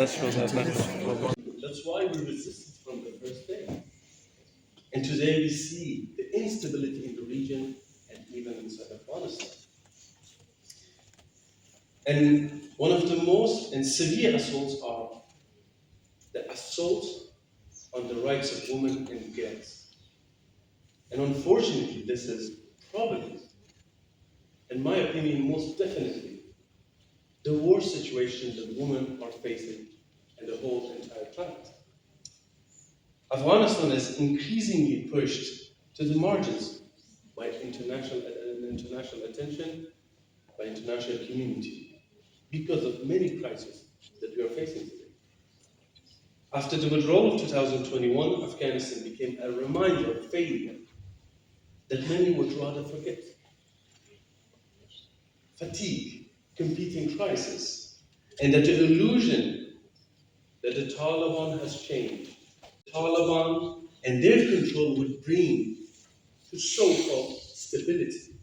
That's why we resisted from the first day. And today we see the instability in the region and even inside Afghanistan. And one of the most and severe assaults are the assault on the rights of women and girls. And unfortunately, this is probably, in my opinion, most definitely, the worst situation that women are facing in the whole entire planet. Afghanistan is increasingly pushed to the margins by international attention, by international community, because of many crises that we are facing today. After the withdrawal of 2021, Afghanistan became a reminder of failure that many would rather forget. Fatigue, competing crisis, and that the illusion that the Taliban has changed. The Taliban and their control would bring to so-called stability.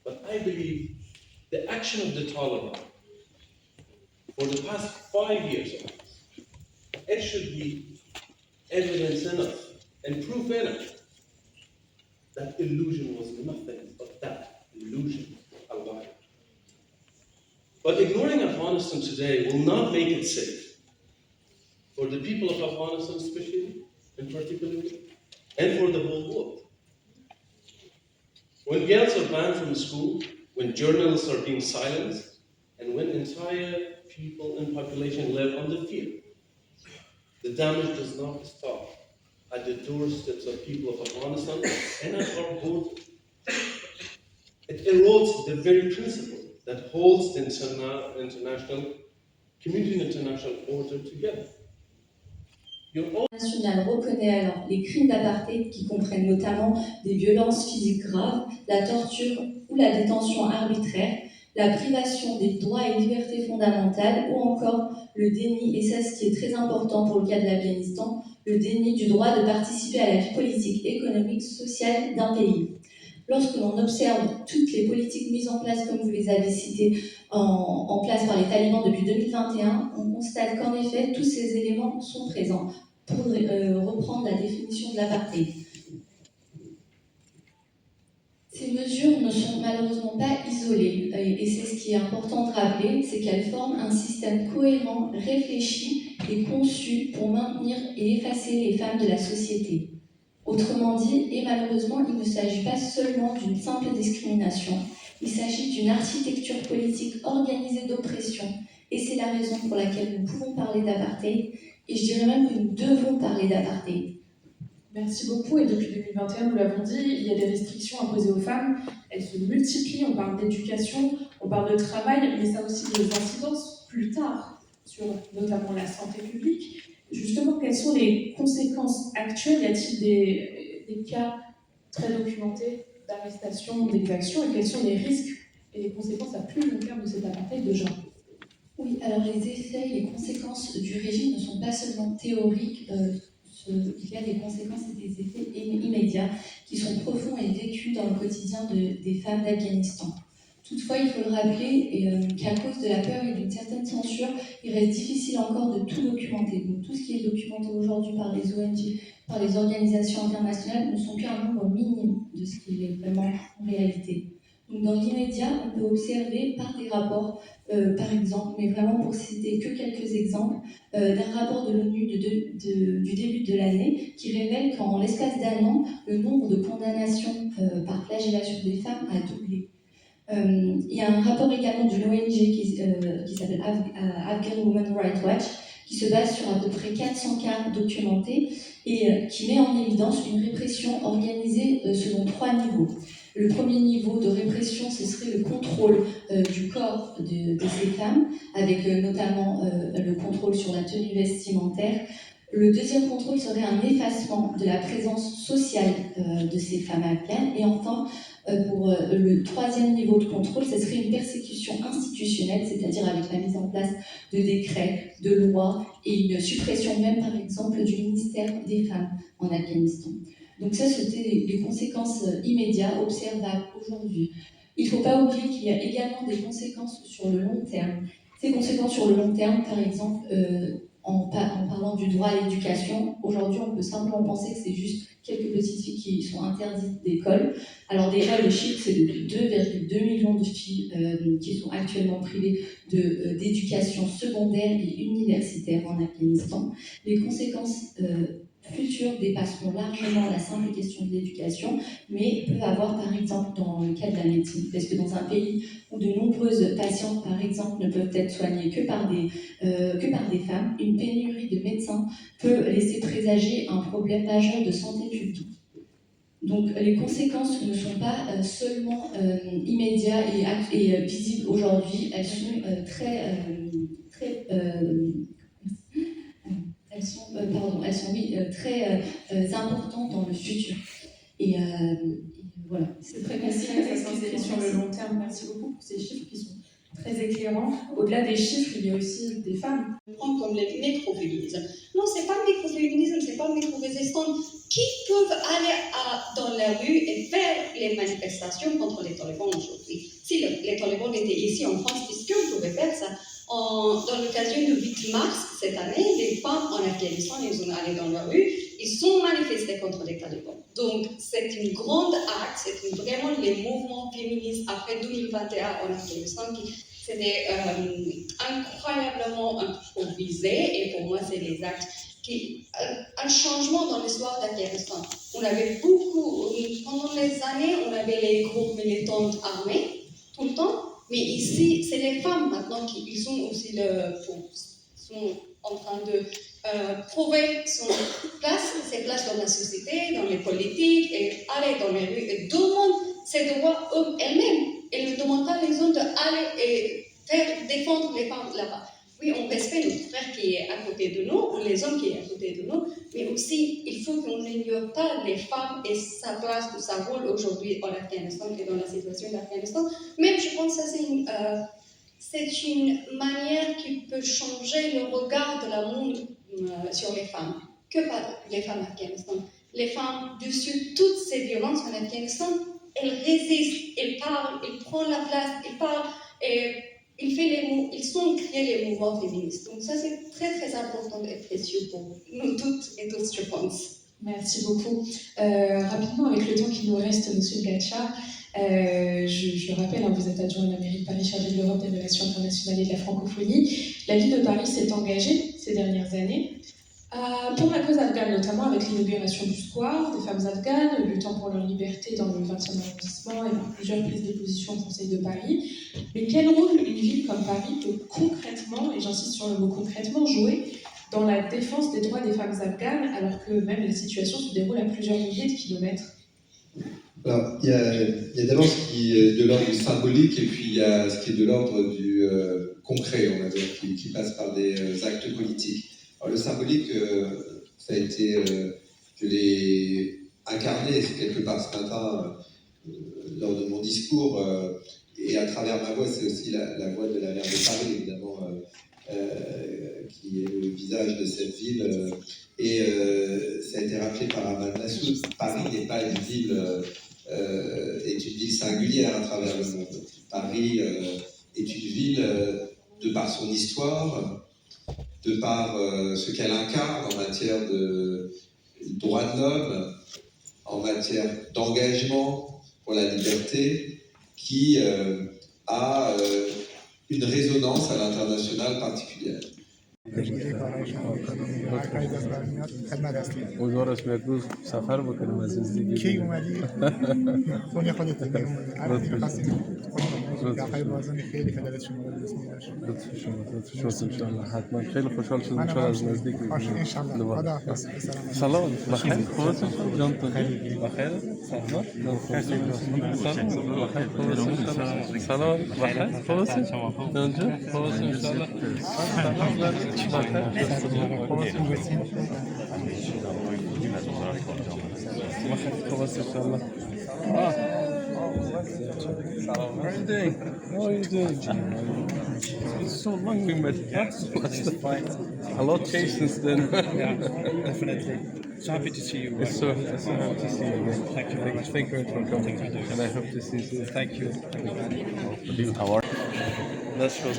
But I believe the action of the Taliban for the past 5 years, it should be evidence enough and proof enough that illusion was nothing but that illusion, a lie. But ignoring Afghanistan today will not make it safe for the people of Afghanistan, especially and particularly, and for the whole world. When girls are banned from school, when journalists are being silenced, and when entire people and population live under fear, the damage does not stop at the doorsteps of people of Afghanistan and at our borders. It erodes the very principle that holds the international community and international order together. International reconnaît alors les crimes d'apartheid qui comprennent notamment des violences physiques graves, la torture ou la détention arbitraire, la privation des droits et libertés fondamentales ou encore le déni, et ça ce qui est très important pour le cas de l'Afghanistan, le déni du droit de participer à la vie politique, économique, sociale d'un pays. Lorsque l'on observe toutes les politiques mises en place, comme vous les avez citées, en place par les talibans depuis 2021, on constate qu'en effet, tous ces éléments sont présents. Pour reprendre la définition de l'apartheid. Ces mesures ne sont malheureusement pas isolées, et c'est ce qui est important de rappeler, c'est qu'elles forment un système cohérent, réfléchi et conçu pour maintenir et effacer les femmes de la société. Autrement dit, et malheureusement, il ne s'agit pas seulement d'une simple discrimination, il s'agit d'une architecture politique organisée d'oppression, et c'est la raison pour laquelle nous pouvons parler d'apartheid, et je dirais même que nous devons parler d'apartheid. Merci beaucoup. Et depuis 2021, nous l'avons dit, il y a des restrictions imposées aux femmes. Elles se multiplient. On parle d'éducation, on parle de travail, mais ça a aussi des incidences plus tard sur notamment la santé publique. Justement, quelles sont les conséquences actuelles? Y a-t-il des cas très documentés d'arrestation, d'exaction? Et quels sont les risques et les conséquences à plus long terme de cet apartheid de genre? Oui, alors les effets, les conséquences du régime ne sont pas seulement théoriques, il y a des conséquences et des effets immédiats qui sont profonds et vécus dans le quotidien des femmes d'Afghanistan. Toutefois, il faut le rappeler qu'à cause de la peur et d'une certaine censure, il reste difficile encore de tout documenter. Donc tout ce qui est documenté aujourd'hui par les ONG, par les organisations internationales, ne sont qu'un nombre minime de ce qui est vraiment en réalité. Donc dans l'immédiat, on peut observer par des rapports, par exemple, mais vraiment pour citer que quelques exemples, d'un rapport de l'ONU du début de l'année qui révèle qu'en l'espace d'un an, le nombre de condamnations par flagellation des femmes a doublé. Il y a un rapport également d'une ONG qui s'appelle Afghan Women Rights Watch, qui se base sur à peu près 400 cas documentés et qui met en évidence une répression organisée selon 3 niveaux. Le premier niveau de répression, ce serait le contrôle du corps de ces femmes, avec notamment le contrôle sur la tenue vestimentaire. Le deuxième contrôle serait un effacement de la présence sociale de ces femmes afghanes. Et enfin, pour le troisième niveau de contrôle, ce serait une persécution institutionnelle, c'est-à-dire avec la mise en place de décrets, de lois et une suppression même, par exemple, du ministère des Femmes en Afghanistan. Donc ça, c'était les conséquences immédiates, observables aujourd'hui. Il ne faut pas oublier qu'il y a également des conséquences sur le long terme. Ces conséquences sur le long terme, par exemple, en parlant du droit à l'éducation, aujourd'hui on peut simplement penser que c'est juste quelques petites filles qui sont interdites d'école. Alors déjà le chiffre c'est de 2,2 millions de filles qui sont actuellement privées d'éducation secondaire et universitaire en Afghanistan. Les conséquences futures dépasseront largement la simple question de l'éducation, mais peuvent avoir par exemple dans le cas de la médecine, parce que dans un pays où de nombreuses patientes par exemple ne peuvent être soignées que par des femmes, une pénurie de médecins peut laisser présager un problème majeur de santé publique. Donc les conséquences ne sont pas seulement immédiates et visibles aujourd'hui, elles sont très importantes dans le futur. Et voilà. C'est très concret, ça s'inscrit sur le long terme. Merci beaucoup pour ces chiffres qui sont très éclairants. Au-delà des chiffres, il y a aussi des femmes. On prend comme le microféminisme. Non, c'est pas le microféminisme, c'est pas le micro-résistance qui peuvent aller dans la rue et faire les manifestations contre les talibans aujourd'hui. Si les talibans étaient ici en France, est-ce qu'on pouvait faire ça? Dans l'occasion du 8 mars cette année, les femmes en Afghanistan, ils sont allées dans la rue, ils sont manifestés contre les talibans. Donc, c'est une grande acte, c'est vraiment les mouvements féministes après 2021 en Afghanistan qui c'était incroyablement improvisé et pour moi, c'est les actes un changement dans l'histoire d'Afghanistan. On avait pendant les années, on avait les groupes militants armés tout le temps. Mais ici, c'est les femmes maintenant qui sont aussi sont en train de prouver ses places dans la société, dans les politiques, et aller dans les rues et demandent ses droits elles-mêmes. Elles ne demandent pas les hommes d'aller et défendre les femmes là-bas. Oui, on respecte notre frère qui est à côté de nous, ou les hommes qui sont à côté de nous, mais aussi, il faut qu'on n'ignore pas les femmes et sa place ou sa rôle aujourd'hui en Afghanistan et dans la situation d'Afghanistan. Même, je pense que c'est une manière qui peut changer le regard de la monde sur les femmes. Que pas les femmes en Afghanistan. Les femmes, dessus toutes ces violences en Afghanistan, elles résistent, elles parlent, elles prennent la place, elles parlent et ils sont créés les mouvements féministes. Donc ça, c'est très, très important et précieux pour nous toutes et tous, je pense. Merci beaucoup. Rapidement, avec le temps qui nous reste, Monsieur Gacha, je le rappelle, vous êtes adjoint à la mairie de Paris chargé de l'Europe, des relations internationales et de la francophonie. La ville de Paris s'est engagée ces dernières années pour la cause afghane, notamment avec l'inauguration du square des femmes afghanes, luttant pour leur liberté dans le 20e arrondissement et par plusieurs prises de position au Conseil de Paris. Mais quel rôle une ville comme Paris peut concrètement, et j'insiste sur le mot concrètement, jouer dans la défense des droits des femmes afghanes, alors que même la situation se déroule à plusieurs milliers de kilomètres? Alors, il y a d'abord ce qui est de l'ordre du symbolique, et puis il y a ce qui est de l'ordre du concret, on va dire, qui passe par des actes politiques. Alors, le symbolique, ça a été, je l'ai incarné quelque part ce matin lors de mon discours, et à travers ma voix, c'est aussi la voix de la maire de Paris, évidemment, qui est le visage de cette ville. Et ça a été rappelé par Amal Massoud, Paris n'est pas une ville, est une ville singulière à travers le monde. Paris est une ville, de par son histoire, de par ce qu'elle incarne en matière de droits de l'homme, en matière d'engagement pour la liberté, qui a une résonance à l'international particulière. امیدوارش یک روز سفر بکنیم از این دیگه. کی اومدی؟ خونه خودت دیگه اومدی. الان می‌خواستیم آقای بازم خیلی خدمت شما رو می‌رسونیم. لطف شما ان شاء الله حتما خیلی خوشحال شدم ان شاء الله از نزدیک ان شاء الله. خدا حافظ. سلام بخیر خودتون جانتون بخیر سلام سلام بخیر خودتون جانجو خودتون ان شاء الله سلام خلاص ان شاء الله. How are you doing? How are you doing? It's so long we met. A lot changed since then. Yeah, definitely. So happy to see you. It's so happy to see you again. Thank you very much. Thank you for coming. And I hope to see you. Thank you. How are you? نشكر